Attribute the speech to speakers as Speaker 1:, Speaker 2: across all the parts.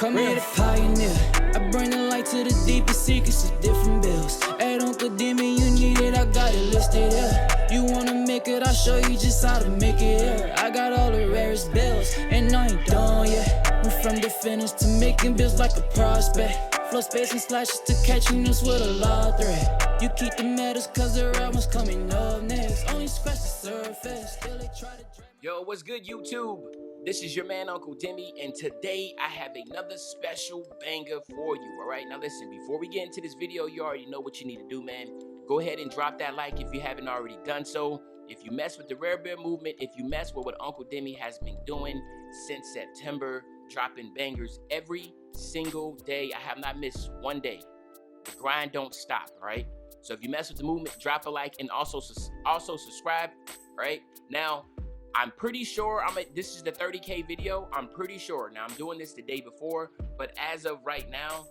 Speaker 1: Come here to pioneer. I bring the light to the deepest secrets of different bills. At Uncle Demi, you need it, I got it listed here. You wanna make it, I'll show you just how to make it here. I got all the rarest bills, and I ain't done yet. Went from the finish to making bills like a prospect. Flow space and slashes to catching us with a law thread. You keep the medals cause the real one's coming up next. Only scratch the surface, still they try to drag.
Speaker 2: Yo, what's good, YouTube? This is your man, Uncle Demi, and today I have another special banger for you, all right? Now listen, before we get into this video, you already know what you need to do, man. Go ahead and drop that like if you haven't already done so. If you mess with the Rare Bear movement, if you mess with what Uncle Demi has been doing since September, dropping bangers every single day. I have not missed one day. The grind don't stop, right? So if you mess with the movement, drop a like and also subscribe, right? Now, I'm pretty sure this is the 30K video. I'm pretty sure. Now, I'm doing this the day before, but as of right now,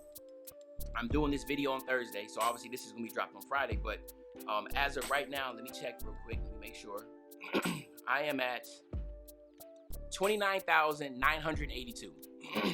Speaker 2: I'm doing this video on Thursday. So obviously this is gonna be dropped on Friday, but as of right now, let me check real quick. Let me make sure. I am at 29,982.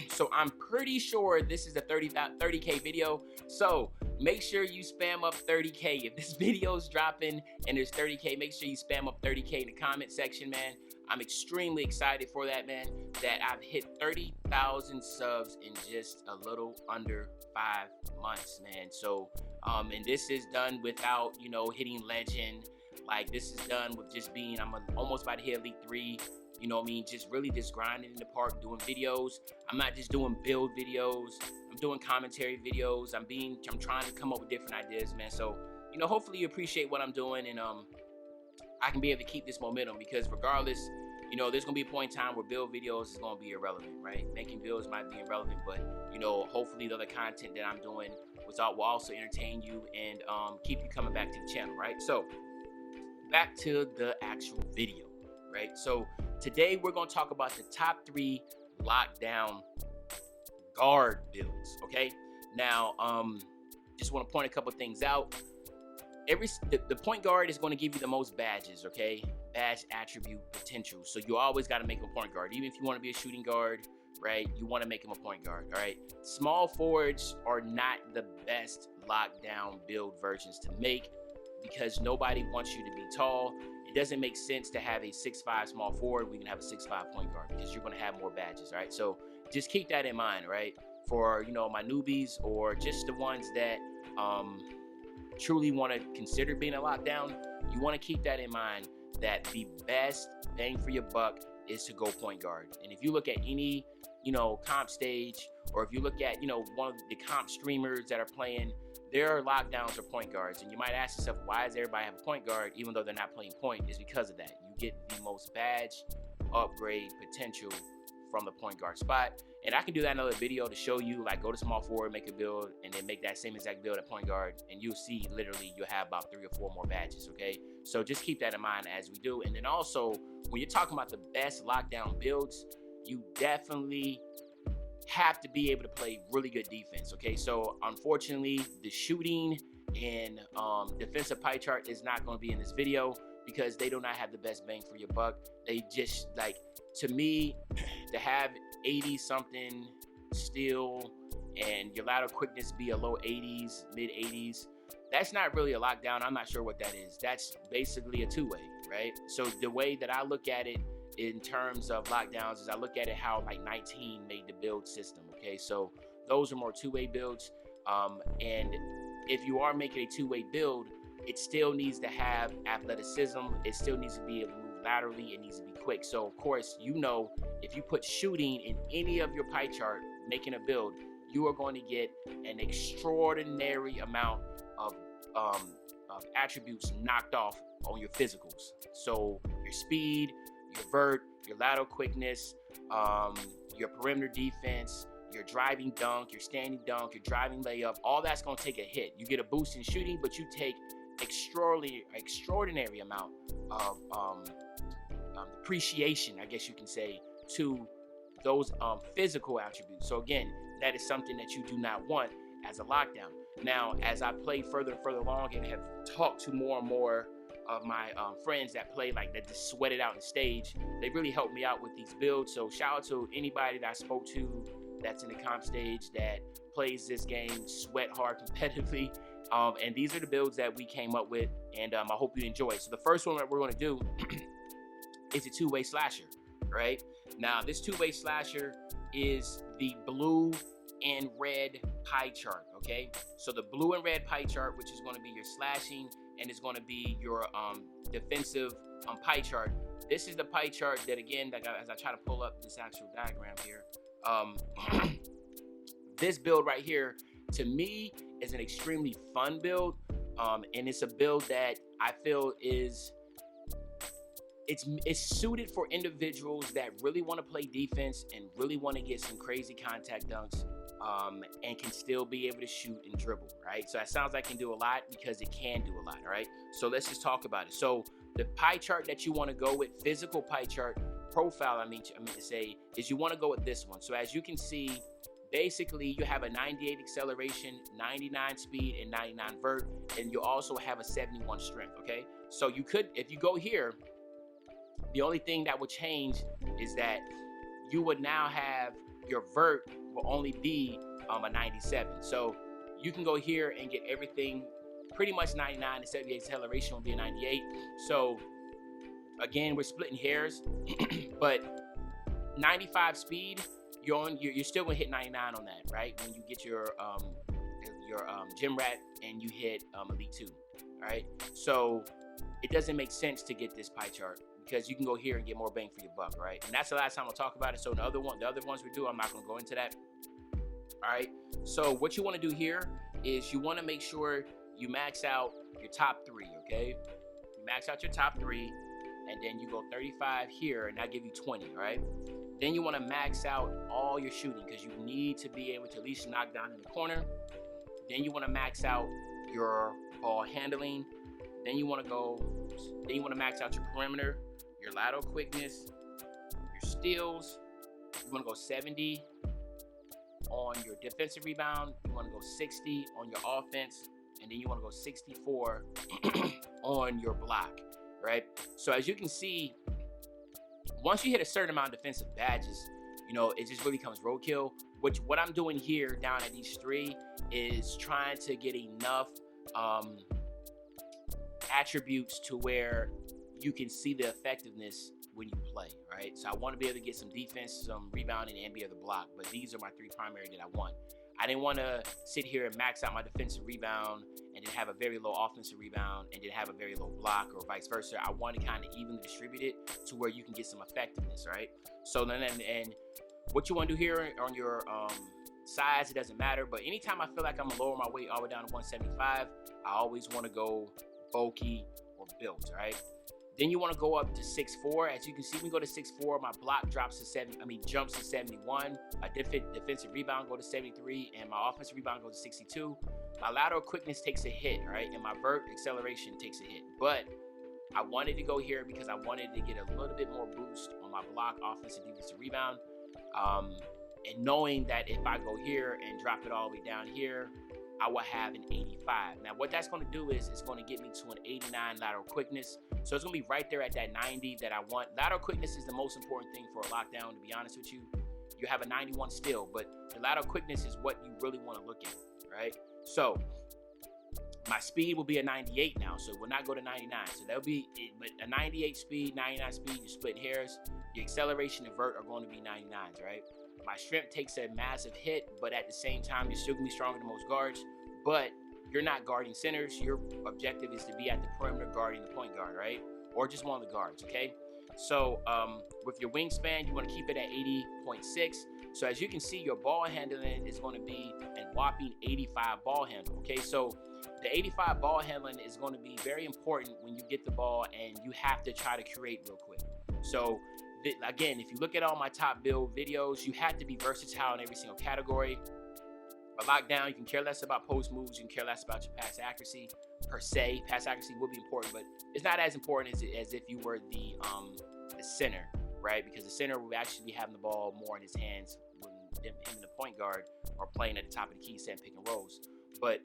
Speaker 2: So I'm pretty sure this is a 30K video. So make sure you spam up 30K. If this video's dropping and there's 30K, make sure you spam up 30K in the comment section, man. I'm extremely excited for that, man, that I've hit 30,000 subs in just a little under 5 months, man. So, and this is done without, you know, hitting legend. Like, this is done with just being, I'm almost about to hit Elite 3. You know what I mean? Just really just grinding in the park, doing videos. I'm not just doing build videos. I'm doing commentary videos. I'm trying to come up with different ideas, man. So, you know, hopefully you appreciate what I'm doing, and I can be able to keep this momentum, because regardless, you know, there's gonna be a point in time where build videos is gonna be irrelevant, right? Making builds might be irrelevant, but you know, hopefully the other content that I'm doing will also entertain you and keep you coming back to the channel, right? So back to the actual video, right? So today we're gonna talk about the top 3 lockdown guard builds, okay? Now, just want to point a couple things out. The point guard is going to give you the most badges, okay? Badge attribute potential. So you always got to make him a point guard. Even if you want to be a shooting guard, right? You want to make him a point guard, all right? Small forwards are not the best lockdown build versions to make, because nobody wants you to be tall. It doesn't make sense to have a 6'5" small forward. We can have a 6'5" point guard, because you're going to have more badges, right? So just keep that in mind, right? For, you know, my newbies, or just the ones that truly want to consider being a lockdown, you want to keep that in mind, that the best bang for your buck is to go point guard. And if you look at any, you know, comp stage, or if you look at, you know, one of the comp streamers that are playing, their lockdowns are point guards. And you might ask yourself, why does everybody have a point guard even though they're not playing point? It's because of that. You get the most badge upgrade potential from the point guard spot. And I can do that in another video to show you, like, go to small forward, make a build, and then make that same exact build at point guard, and you'll see literally you'll have about 3 or 4 more badges, okay? So just keep that in mind as we do. And then also, when you're talking about the best lockdown builds, you definitely have to be able to play really good defense, okay? So unfortunately, the shooting and defensive pie chart is not going to be in this video, because they do not have the best bang for your buck. They just, like, to me, to have 80 something still and your lateral quickness be a low 80s, mid 80s, that's not really a lockdown. I'm not sure what that is. That's basically a two-way, right? So the way that I look at it in terms of lockdowns is I look at it how, like, 19 made the build system, okay? So those are more two-way builds. And if you are making a two-way build, it still needs to have athleticism. It still needs to be able to move laterally. It needs to be quick. So of course, you know, if you put shooting in any of your pie chart making a build, you are going to get an extraordinary amount of attributes knocked off on your physicals. So your speed, your vert, your lateral quickness, your perimeter defense, your driving dunk, your standing dunk, your driving layup, all that's going to take a hit. You get a boost in shooting, but you take extraordinary amount of appreciation, I guess you can say, to those physical attributes. So again, that is something that you do not want as a lockdown. Now, as I play further and further along and have talked to more and more of my friends that play, like, that just sweat it out on stage, they really helped me out with these builds. So shout out to anybody that I spoke to that's in the comp stage that plays this game sweat hard competitively. And these are the builds that we came up with, and I hope you enjoy. So the first one that we're going to do is a two-way slasher, right? Now, this two-way slasher is the blue and red pie chart, okay? So the blue and red pie chart, which is going to be your slashing and is going to be your defensive pie chart. This is the pie chart that, again, as I try to pull up this actual diagram here, this build right here, to me, is an extremely fun build, and it's a build that I feel is it's suited for individuals that really want to play defense and really want to get some crazy contact dunks, and can still be able to shoot and dribble, right? So that sounds like it can do a lot, because it can do a lot, right? So let's just talk about it. So the pie chart that you want to go with, physical pie chart profile, I mean to say, is you want to go with this one. So as you can see, basically you have a 98 acceleration, 99 speed, and 99 vert, and you also have a 71 strength, okay? So you could, if you go here, the only thing that would change is that you would now have your vert will only be a 97. So you can go here and get everything pretty much 99. The 78 acceleration will be a 98. So again, we're splitting hairs, but 95 speed, you're still gonna hit 99 on that, right? When you get your gym rat and you hit Elite 2, all right? So it doesn't make sense to get this pie chart, because you can go here and get more bang for your buck, right? And that's the last time I'll talk about it. So the other ones we do, I'm not gonna go into that. All right, so what you wanna do here is you wanna make sure you max out your top three, okay? You max out your top three, and then you go 35 here, and I give you 20, all right? Then you wanna max out all your shooting, because you need to be able to at least knock down in the corner. Then you wanna max out your ball handling. Then you wanna max out your perimeter, your lateral quickness, your steals. You want to go 70 on your defensive rebound. You want to go 60 on your offense, and then you want to go 64 on your block, right? So as you can see, once you hit a certain amount of defensive badges, it just really becomes roadkill. What I'm doing here down at these three is trying to get enough attributes to where you can see the effectiveness when you play, right? So I want to be able to get some defense, some rebounding, and be able to block. But these are my three primary that I want. I didn't want to sit here and max out my defensive rebound and then have a very low offensive rebound and then have a very low block, or vice versa. I want to kind of evenly distribute it to where you can get some effectiveness, right? So then, and what you want to do here on your size, it doesn't matter. But anytime I feel like I'm gonna lower my weight all the way down to 175, I always want to go bulky or built, right? Then you want to go up to 6'4". As you can see, when we go to 6'4", my block jumps to 71. My defensive rebound go to 73, and my offensive rebound goes to 62. My lateral quickness takes a hit, right? And my vert acceleration takes a hit. But I wanted to go here because I wanted to get a little bit more boost on my block, offensive, defensive rebound. And knowing that if I go here and drop it all the way down here, I will have an 85. Now, what that's going to do is it's going to get me to an 89 lateral quickness. So it's going to be right there at that 90 that I want. Lateral quickness is the most important thing for a lockdown, to be honest with you. You have a 91 still, but the lateral quickness is what you really want to look at, right? So my speed will be a 98 now, so it will not go to 99. So that'll be it, but a 98 speed, 99 speed, you're splitting hairs. Your acceleration and vert are going to be 99s, right? My strength takes a massive hit, but at the same time, you're still going to be stronger than most guards, but you're not guarding centers. Your objective is to be at the perimeter guarding the point guard, right? Or just one of the guards, okay? So with your wingspan, you want to keep it at 80.6. So as you can see, your ball handling is going to be a whopping 85 ball handle, okay? So the 85 ball handling is going to be very important when you get the ball and you have to try to create real quick. So again, if you look at all my top build videos, you have to be versatile in every single category. But lockdown, you can care less about post moves. You can care less about your pass accuracy per se. Pass accuracy will be important, but it's not as important as if you were the center, right? Because the center will actually be having the ball more in his hands when him and the point guard are playing at the top of the key, setting pick and rolls. But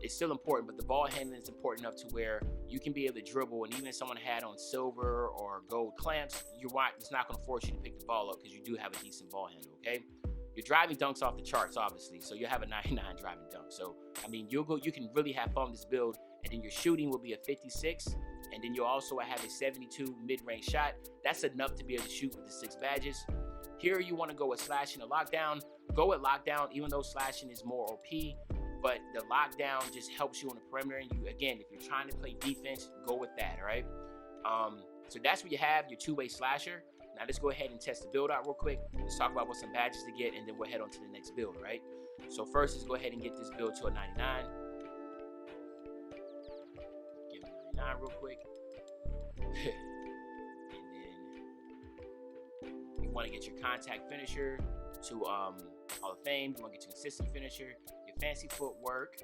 Speaker 2: it's still important, but the ball handling is important enough to where you can be able to dribble, and even if someone had on silver or gold clamps, it's not going to force you to pick the ball up because you do have a decent ball handle, okay? Your driving dunk's off the charts, obviously, so you'll have a 99 driving dunk. So, I mean, you can really have fun with this build, and then your shooting will be a 56, and then you'll also have a 72 mid-range shot. That's enough to be able to shoot with the 6 badges. Here, you want to go with slashing or lockdown. Go with lockdown, even though slashing is more OP, but the lockdown just helps you on the perimeter. And you, again, if you're trying to play defense, go with that, all right? So that's what you have, your 2-way slasher. Now let's go ahead and test the build out real quick. Let's talk about what some badges to get, and then we'll head on to the next build, right? So first, let's go ahead and get this build to a 99. Give it a 99 real quick. And then you want to get your contact finisher to Hall of Fame. You want to get your consistent finisher, your fancy footwork,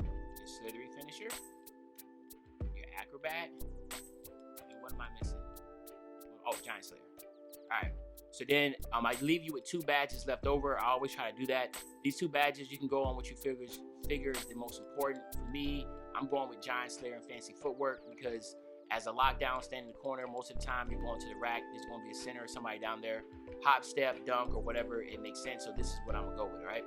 Speaker 2: your slithery finisher, your acrobat, and what am I missing? Oh, Giant Slayer. All right, so then I leave you with 2 badges left over. I always try to do that. These 2 badges, you can go on what you figure is the most important. For me, I'm going with Giant Slayer and Fancy Footwork, because as a lockdown, standing in the corner, most of the time you're going to the rack. There's going to be a center, somebody down there, hop, step, dunk, or whatever. It makes sense. So this is what I'm gonna go with, all right?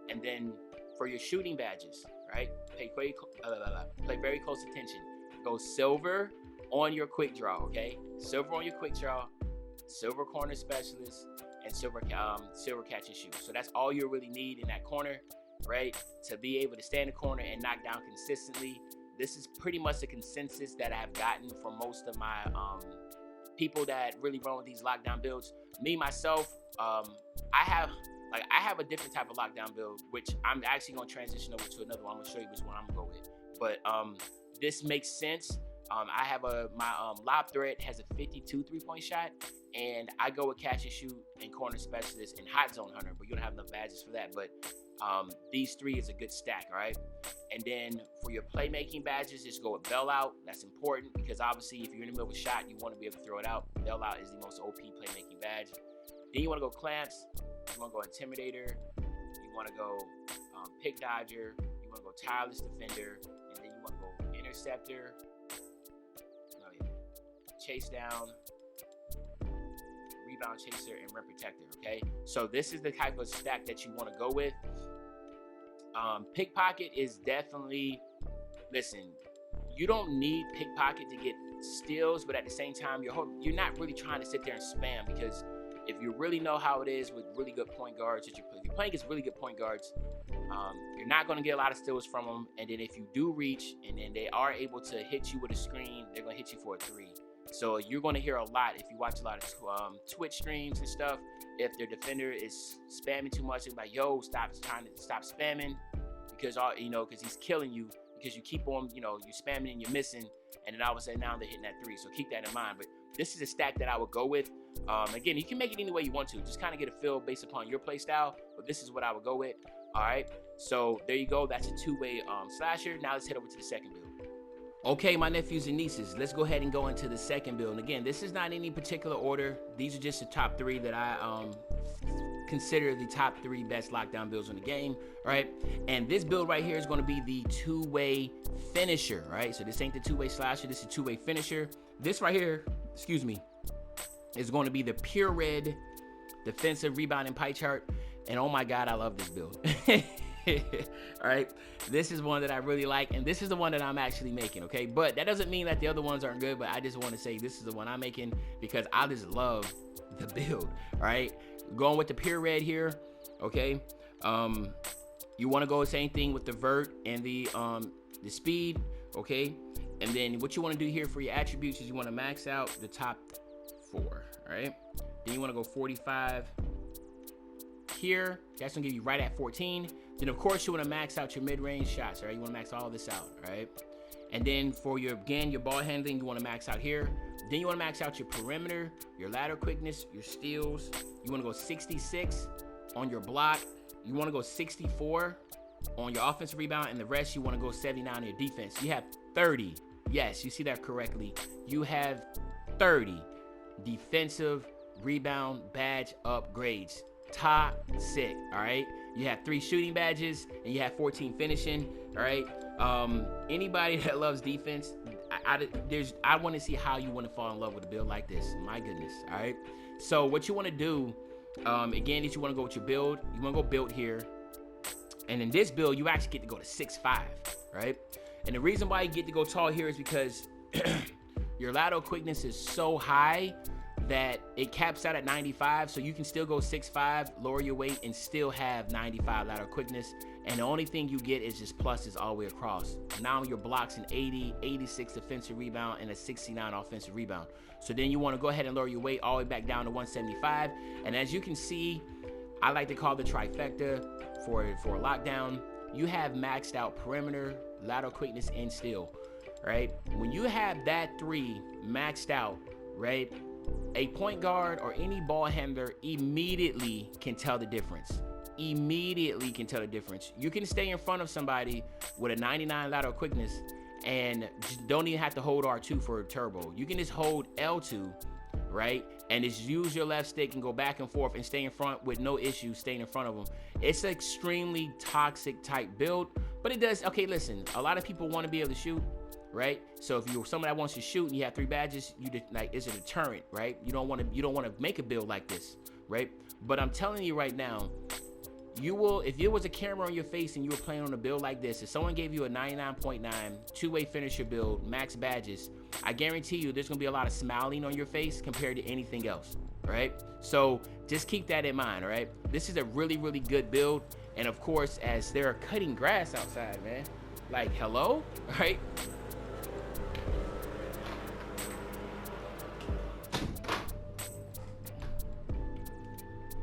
Speaker 2: And then for your shooting badges, right? Pay very close attention. Go silver on your quick draw, okay? Silver on your quick draw, silver corner specialist, and silver catch and shoot. So that's all you really need in that corner, right? To be able to stand in the corner and knock down consistently. This is pretty much the consensus that I've gotten from most of my people that really run with these lockdown builds. Me, myself, I have a different type of lockdown build, which I'm actually gonna transition over to another one. I'm gonna show you which one I'm gonna go with. But this makes sense. I have my lob threat has a 52 3-point shot, and I go with catch and shoot and corner specialist and hot zone hunter, but you don't have enough badges for that. But these 3 is a good stack, all right? And then for your playmaking badges, just go with bailout. That's important, because obviously if you're in the middle of a shot, you want to be able to throw it out. Bailout is the most OP playmaking badge. Then you want to go clamps, you want to go intimidator, you want to go pick dodger, you want to go tireless defender, and then you want to go interceptor, chase down, rebound chaser, and rim protector, okay? So this is the type of stack that you want to go with. Pickpocket is definitely, listen, you don't need pickpocket to get steals, but at the same time, you're not really trying to sit there and spam, because if you really know how it is with really good point guards, if you're playing against really good point guards, you're not going to get a lot of steals from them. And then if you do reach, and then they are able to hit you with a screen, they're going to hit you for a 3. So you're going to hear a lot if you watch a lot of Twitch streams and stuff. If their defender is spamming too much, they're like, yo, stop spamming, because because he's killing you, because you keep on, you're spamming and you're missing, and then all of a sudden now they're hitting that 3. So keep that in mind. But this is a stack that I would go with. Again, you can make it any way you want to. Just kind of get a feel based upon your play style, but this is what I would go with. All right, so there you go. That's a 2-way slasher. Now let's head over to the second build. Okay, my nephews and nieces, let's go ahead and go into the second build. And again, this is not in any particular order. These are just the top 3 that I consider the top 3 best lockdown builds in the game, all right? And this build right here is going to be the 2-way finisher, right? So this ain't the 2-way slasher, this is a 2-way finisher. This right here, is going to be the pure red defensive rebounding pie chart. And oh my God, I love this build. All right, this is one that I really like, and this is the one that I'm actually making, okay? But that doesn't mean that the other ones aren't good, but I just want to say this is the one I'm making because I just love the build, all right? Going with the pure red here, okay? You want to go the same thing with the vert and the speed, okay? And then what you want to do here for your attributes is you want to max out the top 4, all right? Then you want to go 45 here. That's gonna give you right at 14. Then of course you want to max out your mid-range shots, right? You want to max all this out, right? And then for your ball handling, you want to max out here. Then you want to max out your perimeter, your ladder quickness, your steals. You want to go 66 on your block. You want to go 64 on your offensive rebound, and the rest you want to go 79 on your defense. You have 30. Yes, you see that correctly. You have 30 defensive rebound badge upgrades. Top sick, all right? You have 3 shooting badges and you have 14 finishing, all right? Anybody that loves defense, I want to see how you want to fall in love with a build like this. My goodness, all right? So what you want to do Again, if you want to go with your build, you want to go build here. And in this build, you actually get to go to 6'5", right? And the reason why you get to go tall here is because your lateral quickness is so high that it caps out at 95, so you can still go 6'5", lower your weight, and still have 95 lateral quickness. And the only thing you get is just pluses all the way across. Now your blocks an 80, 86 defensive rebound, and a 69 offensive rebound. So then you want to go ahead and lower your weight all the way back down to 175. And as you can see, I like to call the trifecta for a lockdown. You have maxed out perimeter, lateral quickness, and steal, right? When you have that 3 maxed out, right, a point guard or any ball handler immediately can tell the difference. Immediately can tell the difference. You can stay in front of somebody with a 99 lateral quickness and don't even have to hold R2 for a turbo. You can just hold L2, right, and just use your left stick and go back and forth and stay in front with no issues staying in front of them. It's an extremely toxic type build, but it does. Okay, listen, a lot of people want to be able to shoot, right? So if you're someone that wants to shoot and you have 3 badges, it's a deterrent, right? You don't want to make a build like this, right? But I'm telling you right now, you will, if there was a camera on your face and you were playing on a build like this, if someone gave you a 99.9 two-way finisher build, max badges, I guarantee you there's gonna be a lot of smiling on your face compared to anything else, right? So just keep that in mind, all right? This is a really, really good build. And of course, as they're cutting grass outside, man, like, hello, right?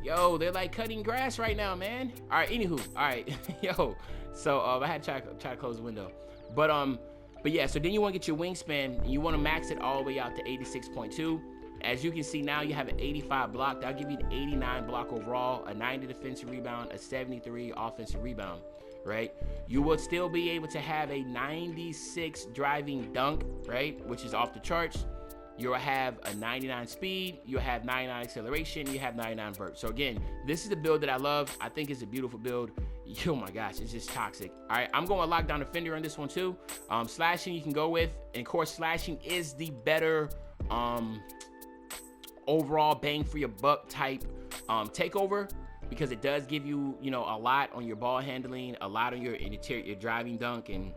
Speaker 2: Yo, they're like cutting grass right now, man. All right, anywho, all right, yo. So I had to try to close the window, but yeah. So then you want to get your wingspan, and you want to max it all the way out to 86.2. As you can see now, you have an 85 block. That'll give you an 89 block overall, a 90 defensive rebound, a 73 offensive rebound, right? You will still be able to have a 96 driving dunk, right, which is off the charts. You'll have a 99 speed, you'll have 99 acceleration, you have 99 vert. So again, this is a build that I love. I think it's a beautiful build. Oh my gosh, it's just toxic. All right, I'm going to lockdown defender on this one too. Slashing you can go with, and of course slashing is the better overall bang for your buck type takeover, because it does give you, a lot on your ball handling, a lot on your driving dunk and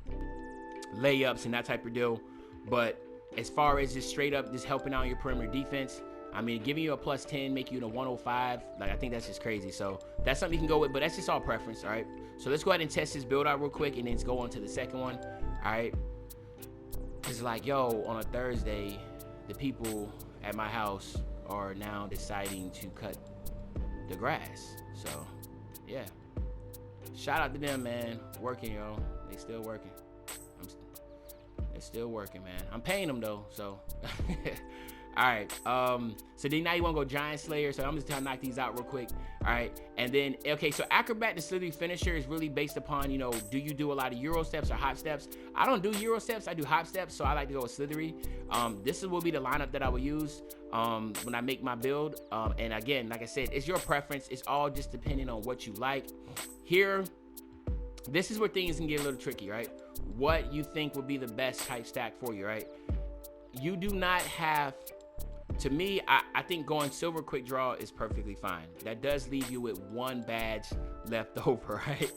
Speaker 2: layups and that type of deal. But as far as just straight up just helping out your perimeter defense, I mean, giving you a +10, make you a 105, like, I think that's just crazy. So that's something you can go with, but that's just all preference, all right? So let's go ahead and test this build out real quick, and then let's go on to the second one, all right? It's like, yo, on a Thursday, the people at my house are now deciding to cut the grass. So, yeah. Shout out to them, man. Working, yo. They still working. They're still working, man. I'm paying them though, so. All right, so then now you want to go Giant Slayer, so I'm just trying to knock these out real quick. All right, and then, okay, so Acrobat and Slithery Finisher is really based upon, do you do a lot of Euro steps or hop steps? I don't do Euro steps, I do hop steps, so I like to go with Slithery. This will be the lineup that I will use when I make my build. And again, like I said, it's your preference. It's all just depending on what you like. Here, this is where things can get a little tricky, right? What you think would be the best type stack for you, right? You do not have, to me, I think going silver quick draw is perfectly fine. That does leave you with 1 badge left over, right?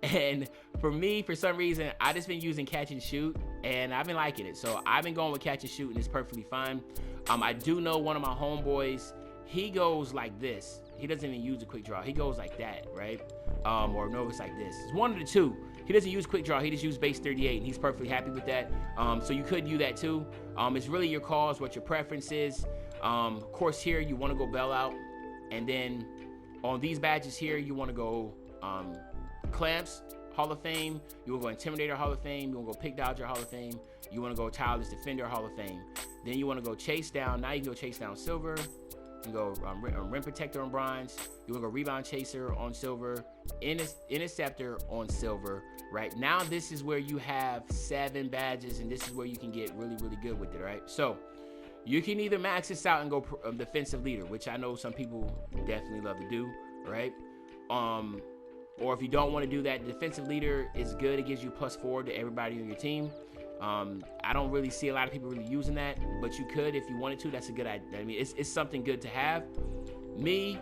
Speaker 2: And for me, for some reason, I just been using catch and shoot, and I've been liking it. So I've been going with catch and shoot, and it's perfectly fine. I do know one of my homeboys, he goes like this. He doesn't even use a quick draw. He goes like that, right? Or no, it's like this. It's one of the two. He doesn't use quick draw. He just uses base 38, and he's perfectly happy with that. So you could do that too. It's really your calls, what your preference is. Of course, here you want to go bell out, and then on these badges here, you want to go Clamps Hall of Fame. You want to go Intimidator Hall of Fame. You want to go Pick Dodger Hall of Fame. You want to go Tireless Defender Hall of Fame. Then you want to go Chase Down. Now you can go Chase Down Silver. You can go Rim Protector on Bronze. You want to go Rebound Chaser on Silver. Interceptor on Silver. Right now, this is where you have 7 badges, and this is where you can get really, really good with it, right? So you can either max this out and go defensive leader, which I know some people definitely love to do, right? Or if you don't want to do that, defensive leader is good. It gives you +4 to everybody on your team. I don't really see a lot of people really using that, but you could if you wanted to. That's a good idea. I mean, it's something good to have. Me,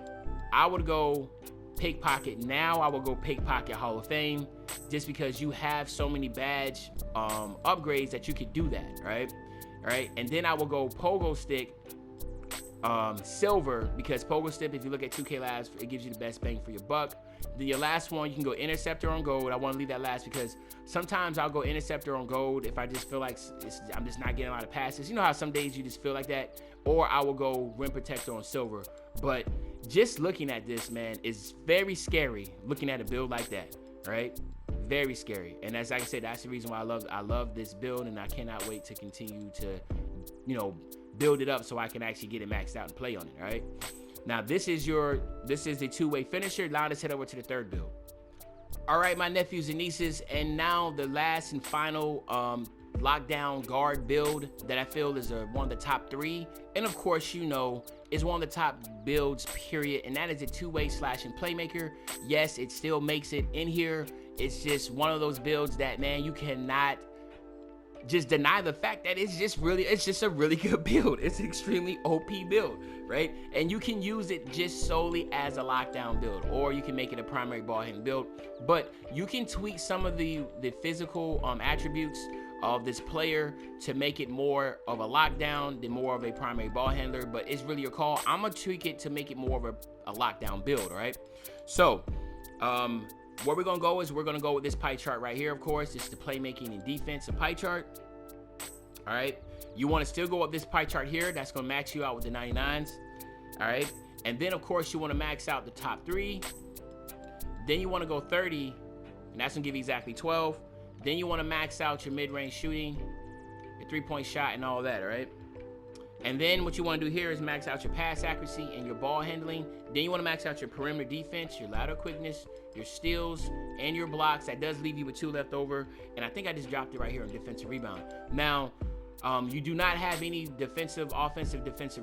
Speaker 2: I would go pickpocket now. I would go pickpocket Hall of Fame, just because you have so many badge upgrades that you could do that, right? All right, and then I will go pogo stick silver, because pogo stick, if you look at 2K Labs, it gives you the best bang for your buck. Then your last one, you can go interceptor on gold. I want to leave that last because sometimes I'll go interceptor on gold if I just feel like I'm just not getting a lot of passes. You know how some days you just feel like that? Or I will go rim protector on silver. But just looking at this, man, is very scary looking at a build like that, right? Very scary. And as like I said, that's the reason why I love this build, and I cannot wait to continue to, you know, build it up so I can actually get it maxed out and play on it. All right, now this is the two-way finisher. Now let's head over to the third build. All right, my nephews and nieces, and now the last and final lockdown guard build that I feel is one of the top 3, and of course, you know, is one of the top builds period, and that is a two-way slashing playmaker. Yes, it still makes it in here. It's just one of those builds that, man, you cannot just deny the fact that it's just a really good build. It's an extremely OP build, right? And you can use it just solely as a lockdown build, or you can make it a primary ball handling build. But you can tweak some of the physical attributes of this player to make it more of a lockdown than more of a primary ball handler. But it's really your call. I'm gonna tweak it to make it more of a lockdown build, all right? So where we're gonna go is we're gonna go with this pie chart right here. Of course, it's the playmaking and defensive pie chart. All right, you want to still go up this pie chart here. That's gonna max you out with the 99s. All right, and then of course you want to max out the top 3. Then you want to go 30, and that's gonna give you exactly 12. Then you want to max out your mid-range shooting, your 3-point shot, and all that. All right. And then what you want to do here is max out your pass accuracy and your ball handling. Then you want to max out your perimeter defense, your lateral quickness, your steals, and your blocks. That does leave you with 2 left over. And I think I just dropped it right here on defensive rebound. Now, you do not have any defensive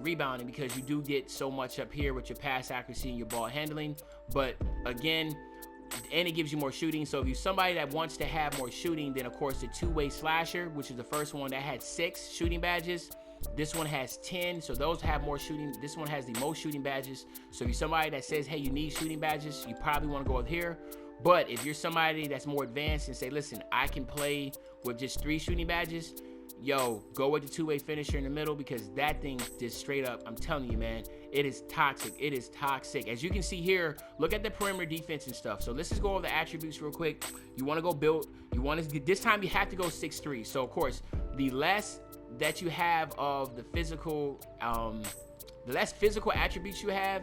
Speaker 2: rebounding because you do get so much up here with your pass accuracy and your ball handling. But again, and it gives you more shooting. So if you're somebody that wants to have more shooting, then of course the two-way slasher, which is the first one that had 6 shooting badges. This one has 10, so those have more shooting. This one has the most shooting badges. So if you're somebody that says, hey, you need shooting badges, you probably want to go up here. But if you're somebody that's more advanced and say, listen, I can play with just 3 shooting badges, yo, go with the two-way finisher in the middle, because that thing just straight up, I'm telling you, man, it is toxic. It is toxic. As you can see here, look at the perimeter defense and stuff. So let's just go over the attributes real quick. You want to go build. You want to, this time you have to go 6'3". So of course, the less that you have of the physical, the less physical attributes you have,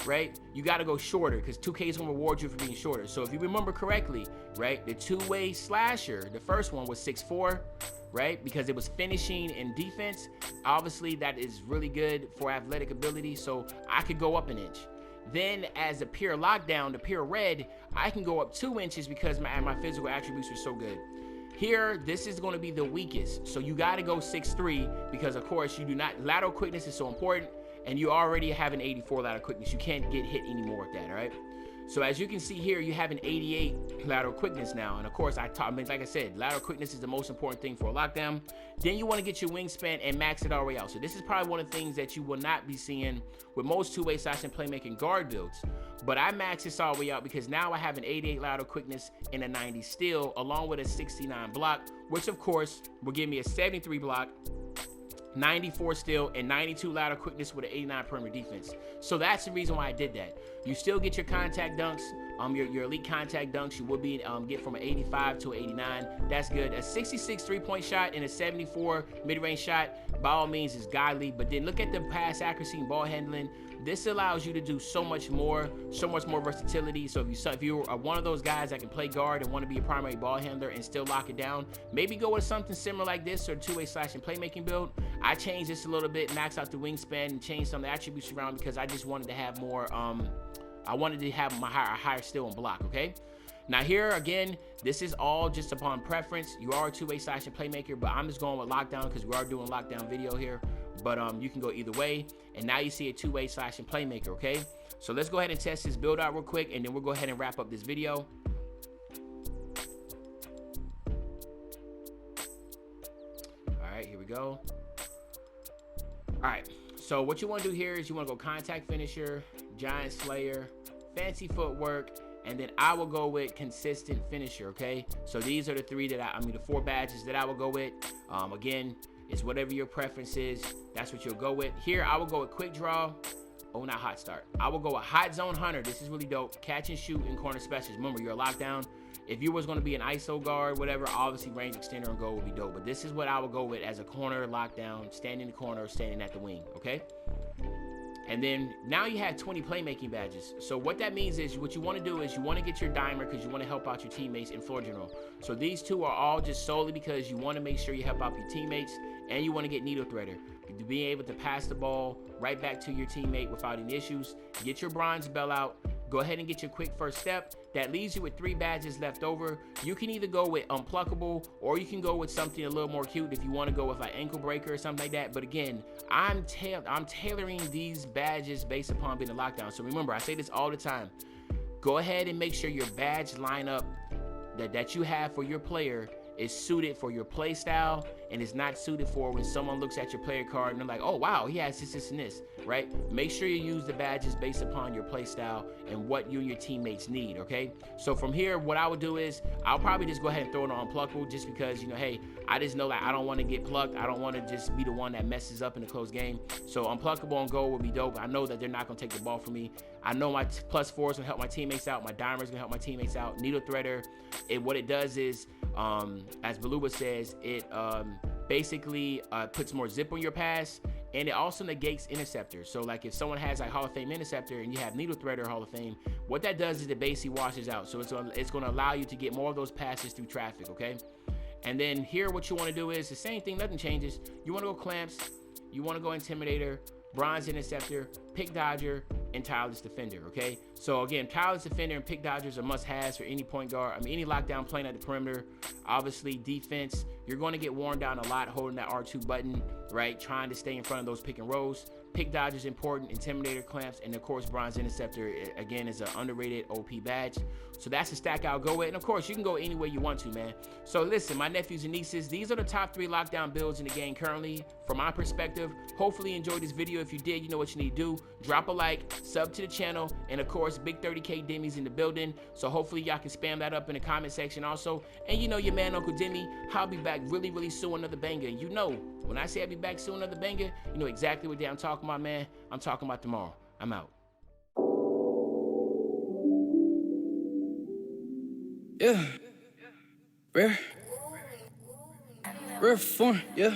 Speaker 2: right, you got to go shorter, because 2K is going to reward you for being shorter. So if you remember correctly, right, the two-way slasher, the first one was 6'4", right, because it was finishing and defense. Obviously that is really good for athletic ability, so I could go up an inch. Then as a pure lockdown, the pure red, I can go up 2 inches because my physical attributes are so good. Here, this is going to be the weakest. So you got to go 6'3", because of course you do not, lateral quickness is so important, and you already have an 84 lateral quickness. You can't get hit anymore with that, all right? So as you can see here, you have an 88 lateral quickness now. And of course, like I said, lateral quickness is the most important thing for a lockdown. Then you want to get your wingspan and max it all the way out. So this is probably one of the things that you will not be seeing with most two-way slashing playmaking guard builds. But I max this all the way out because now I have an 88 lateral quickness and a 90 steal, along with a 69 block, which of course will give me a 73 block, 94 steal, and 92 lateral quickness with an 89 perimeter defense. So that's the reason why I did that. You still get your contact dunks, your elite contact dunks. You will be get from an 85 to an 89. That's good. A 66 3-point shot and a 74 mid-range shot, by all means, is godly. But then look at the pass accuracy and ball handling. This allows you to do so much more versatility. So if you are one of those guys that can play guard and want to be a primary ball handler and still lock it down, maybe go with something similar like this, or two-way slashing playmaking build. I changed this a little bit, max out the wingspan, and changed some of the attributes around because I just wanted to have more. I wanted to have my higher steal and block. Okay. Now here again, this is all just upon preference. You are a two-way slashing playmaker, but I'm just going with lockdown because we are doing a lockdown video here. But you can go either way. And now you see a two-way slashing playmaker, okay? So let's go ahead and test this build out real quick, and then we'll go ahead and wrap up this video. All right, here we go. All right, so what you want to do here is you want to go contact finisher, Giant Slayer, fancy footwork, and then I will go with consistent finisher, okay? So these are the three that the 4 badges that I will go with. Again, it's whatever your preference is, that's what you'll go with. Here, I will go with quick draw. Oh, not hot start. I will go with hot zone hunter. This is really dope. Catch and shoot and corner specialist. Remember, you're a lockdown. If you was going to be an ISO guard, whatever, obviously range extender and go would be dope. But this is what I would go with as a corner lockdown, standing in the corner or standing at the wing, okay? And then now you have 20 playmaking badges. So what that means is what you want to do is you want to get your dimer because you want to help out your teammates in floor general. So these two are all just solely because you want to make sure you help out your teammates and you want to get needle threader. Being able to pass the ball right back to your teammate without any issues. Get your bronze belt out. Go ahead and get your quick first step. That leaves you with 3 badges left over. You can either go with unpluckable or you can go with something a little more cute if you want to go with like ankle breaker or something like that. But again, I'm tailoring these badges based upon being a lockdown. So remember, I say this all the time. Go ahead and make sure your badge lineup that you have for your player is suited for your play style and is not suited for when someone looks at your player card and they're like, oh wow, he has this and this, right? Make sure you use the badges based upon your play style and what you and your teammates need, okay? So from here, what I would do is I'll probably just go ahead and throw it on unpluckable just because, hey, I just know that I don't want to get plucked. I don't want to just be the one that messes up in a close game. So unpluckable on goal would be dope. I know that they're not going to take the ball from me. I know my +4 is going to help my teammates out. My dimer is going to help my teammates out. Needle threader, what it does is, as Baluba says, it basically puts more zip on your pass, and it also negates interceptors. So like if someone has like Hall of Fame interceptor and you have needle threader Hall of Fame, what that does is it basically washes out. So it's going to allow you to get more of those passes through traffic, okay? And then here what you want to do is the same thing, nothing changes. You want to go clamps, you want to go intimidator, bronze interceptor, pick dodger, and tireless defender, okay? So again, tireless defender and pick dodgers are must-haves for any point guard. Any lockdown playing at the perimeter. Obviously, defense, you're going to get worn down a lot holding that R2 button, right? Trying to stay in front of those pick and rolls. Pick dodger is important, intimidator, clamps, and of course, bronze interceptor, again, is an underrated OP badge. So that's the stack I'll go with. And of course, you can go any way you want to, man. So listen, my nephews and nieces, these are the top 3 lockdown builds in the game currently, from my perspective. Hopefully you enjoyed this video. If you did, you know what you need to do. Drop a like, sub to the channel, and of course, big 30K Demi's in the building. So hopefully y'all can spam that up in the comment section also. And you know your man, Uncle Demi, I'll be back really, really soon, another banger. You know, when I say I'll be back soon, another banger, you know exactly what day I'm talking about, man. I'm talking about tomorrow. I'm out.
Speaker 1: Yeah, rare form, yeah.